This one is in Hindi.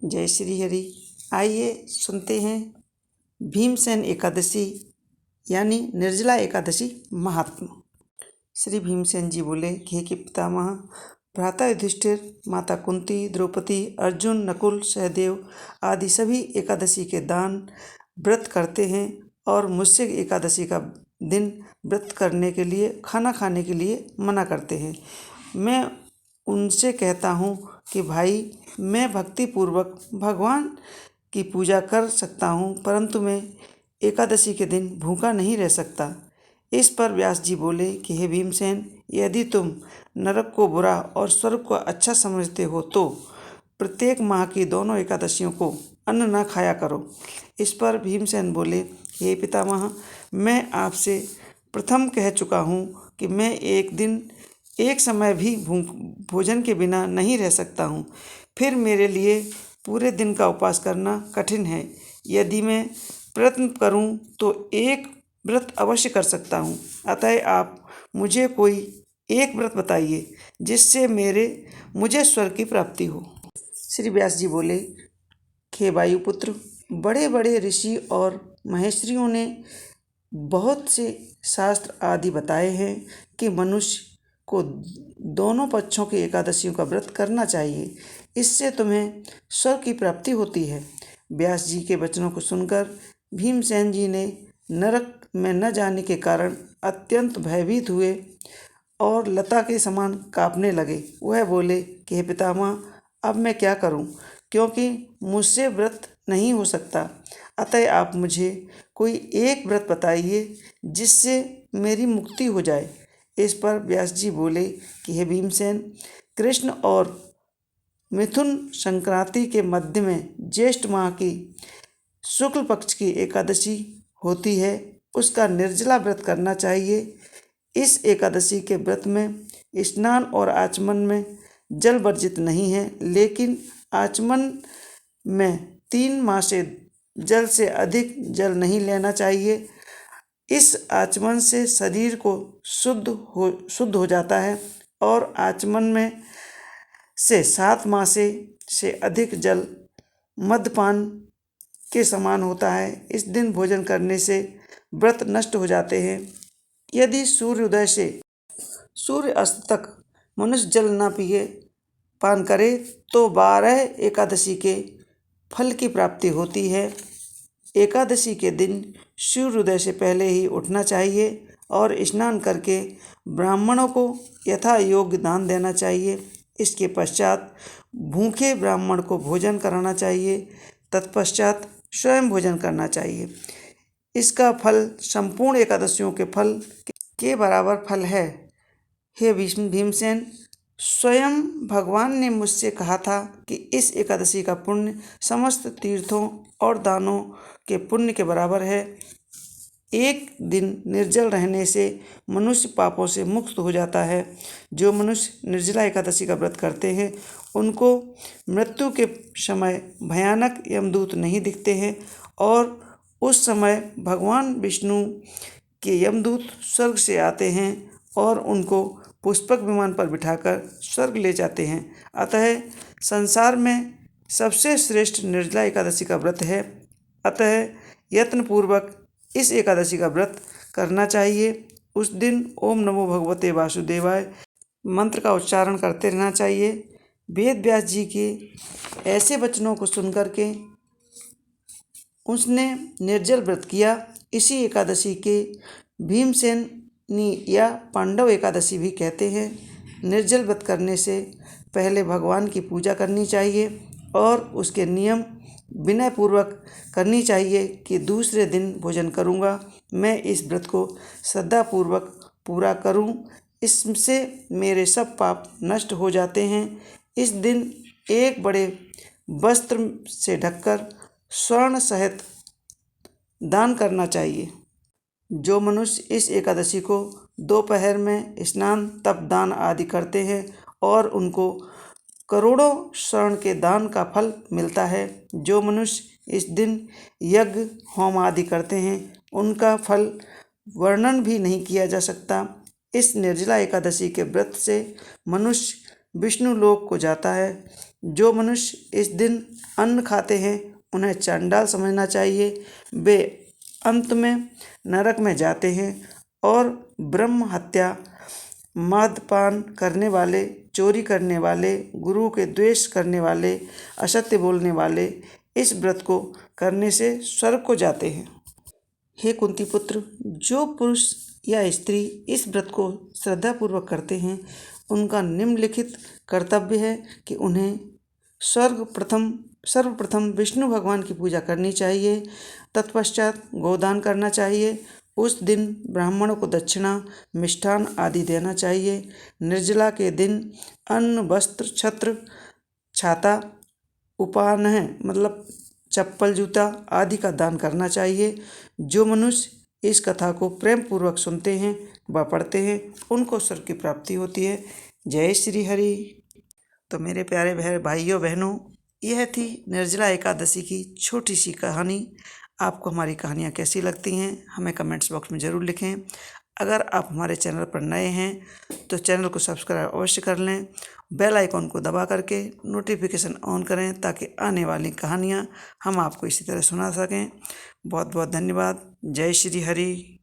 जय श्री हरि। आइए सुनते हैं भीमसेन एकादशी यानी निर्जला एकादशी महात्मा। श्री भीमसेन जी बोले कि पितामह भ्राता युधिष्ठिर, माता कुंती, द्रौपदी, अर्जुन, नकुल, सहदेव आदि सभी एकादशी के दान व्रत करते हैं और मुझसे एकादशी का दिन व्रत करने के लिए, खाना खाने के लिए मना करते हैं। मैं उनसे कहता हूँ कि भाई, मैं भक्तिपूर्वक भगवान की पूजा कर सकता हूँ, परंतु मैं एकादशी के दिन भूखा नहीं रह सकता। इस पर व्यास जी बोले कि हे भीमसेन, यदि तुम नरक को बुरा और स्वर्ग को अच्छा समझते हो तो प्रत्येक माह की दोनों एकादशियों को अन्न न खाया करो। इस पर भीमसेन बोले, हे पितामह, मैं आपसे प्रथम कह चुका हूँ कि मैं एक दिन एक समय भी भोजन के बिना नहीं रह सकता हूँ। फिर मेरे लिए पूरे दिन का उपवास करना कठिन है। यदि मैं प्रयत्न करूँ तो एक व्रत अवश्य कर सकता हूँ। अतः आप मुझे कोई एक व्रत बताइए जिससे मुझे स्वर्ग की प्राप्ति हो। श्री व्यास जी बोले, हे वायुपुत्र, बड़े बड़े ऋषि और महेश्वरियों ने बहुत से शास्त्र आदि बताए हैं कि मनुष्य को दोनों पक्षों की एकादशियों का व्रत करना चाहिए। इससे तुम्हें स्वर्ग की प्राप्ति होती है। व्यास जी के वचनों को सुनकर भीमसेन जी ने नरक में न जाने के कारण अत्यंत भयभीत हुए और लता के समान काँपने लगे। वह बोले कि हे पितामह, अब मैं क्या करूं, क्योंकि मुझसे व्रत नहीं हो सकता। अतः आप मुझे कोई एक व्रत बताइए जिससे मेरी मुक्ति हो जाए। इस पर व्यास जी बोले कि हे भीमसेन, कृष्ण और मिथुन संक्रांति के मध्य में ज्येष्ठ माह की शुक्ल पक्ष की एकादशी होती है, उसका निर्जला व्रत करना चाहिए। इस एकादशी के व्रत में स्नान और आचमन में जल वर्जित नहीं है, लेकिन आचमन में 3 माह से जल से अधिक जल नहीं लेना चाहिए। इस आचमन से शरीर को शुद्ध हो जाता है और आचमन में से 7 माह से अधिक जल मद्यपान के समान होता है। इस दिन भोजन करने से व्रत नष्ट हो जाते हैं। यदि सूर्योदय से सूर्य अस्त तक मनुष्य जल न पिए पान करे तो 12 एकादशी के फल की प्राप्ति होती है। एकादशी के दिन सूर्योदय से पहले ही उठना चाहिए और स्नान करके ब्राह्मणों को यथा योग्य दान देना चाहिए। इसके पश्चात भूखे ब्राह्मण को भोजन कराना चाहिए। तत्पश्चात स्वयं भोजन करना चाहिए। इसका फल संपूर्ण एकादशियों के फल के बराबर फल है। हे भीमसेन, स्वयं भगवान ने मुझसे कहा था कि इस एकादशी का पुण्य समस्त तीर्थों और दानों के पुण्य के बराबर है। एक दिन निर्जल रहने से मनुष्य पापों से मुक्त हो जाता है। जो मनुष्य निर्जला एकादशी का व्रत करते हैं उनको मृत्यु के समय भयानक यमदूत नहीं दिखते हैं और उस समय भगवान विष्णु के यमदूत स्वर्ग से आते हैं और उनको पुष्पक विमान पर बिठाकर स्वर्ग ले जाते हैं। अतः संसार में सबसे श्रेष्ठ निर्जला एकादशी का व्रत है। अतः यत्नपूर्वक इस एकादशी का व्रत करना चाहिए। उस दिन ओम नमो भगवते वासुदेवाय मंत्र का उच्चारण करते रहना चाहिए। वेद व्यास जी के ऐसे वचनों को सुनकर के उसने निर्जल व्रत किया। इसी एकादशी के भीमसेनी या पांडव एकादशी भी कहते हैं। निर्जल व्रत करने से पहले भगवान की पूजा करनी चाहिए और उसके नियम विनयपूर्वक करनी चाहिए कि दूसरे दिन भोजन करूँगा, मैं इस व्रत को श्रद्धापूर्वक पूरा करूँ, इससे मेरे सब पाप नष्ट हो जाते हैं। इस दिन एक बड़े वस्त्र से ढककर स्वर्ण सहित दान करना चाहिए। जो मनुष्य इस एकादशी को दोपहर में स्नान, तप, दान आदि करते हैं और उनको करोड़ों स्वर्ण के दान का फल मिलता है। जो मनुष्य इस दिन यज्ञ होम आदि करते हैं उनका फल वर्णन भी नहीं किया जा सकता। इस निर्जला एकादशी के व्रत से मनुष्य विष्णु लोक को जाता है। जो मनुष्य इस दिन अन्न खाते हैं उन्हें चंडाल समझना चाहिए। वे अंत में नरक में जाते हैं। और ब्रह्म हत्या, मद्यपान करने वाले, चोरी करने वाले, गुरु के द्वेष करने वाले, असत्य बोलने वाले इस व्रत को करने से स्वर्ग को जाते हैं। हे कुंती पुत्र, जो पुरुष या स्त्री इस व्रत को श्रद्धापूर्वक करते हैं उनका निम्नलिखित कर्तव्य है कि उन्हें सर्वप्रथम विष्णु भगवान की पूजा करनी चाहिए। तत्पश्चात गोदान करना चाहिए। उस दिन ब्राह्मणों को दक्षिणा, मिष्ठान आदि देना चाहिए। निर्जला के दिन अन्न, वस्त्र, छत्र, छाता, उपानह मतलब चप्पल, जूता आदि का दान करना चाहिए। जो मनुष्य इस कथा को प्रेम पूर्वक सुनते हैं व पढ़ते हैं उनको स्वर्ग की प्राप्ति होती है। जय श्री हरि। तो मेरे प्यारे भाइयों बहनों, यह थी निर्जला एकादशी की छोटी सी कहानी। आपको हमारी कहानियाँ कैसी लगती हैं हमें कमेंट्स बॉक्स में ज़रूर लिखें। अगर आप हमारे चैनल पर नए हैं तो चैनल को सब्सक्राइब अवश्य कर लें। बेल आइकॉन को दबा करके नोटिफिकेशन ऑन करें ताकि आने वाली कहानियाँ हम आपको इसी तरह सुना सकें। बहुत बहुत धन्यवाद। जय श्री हरि।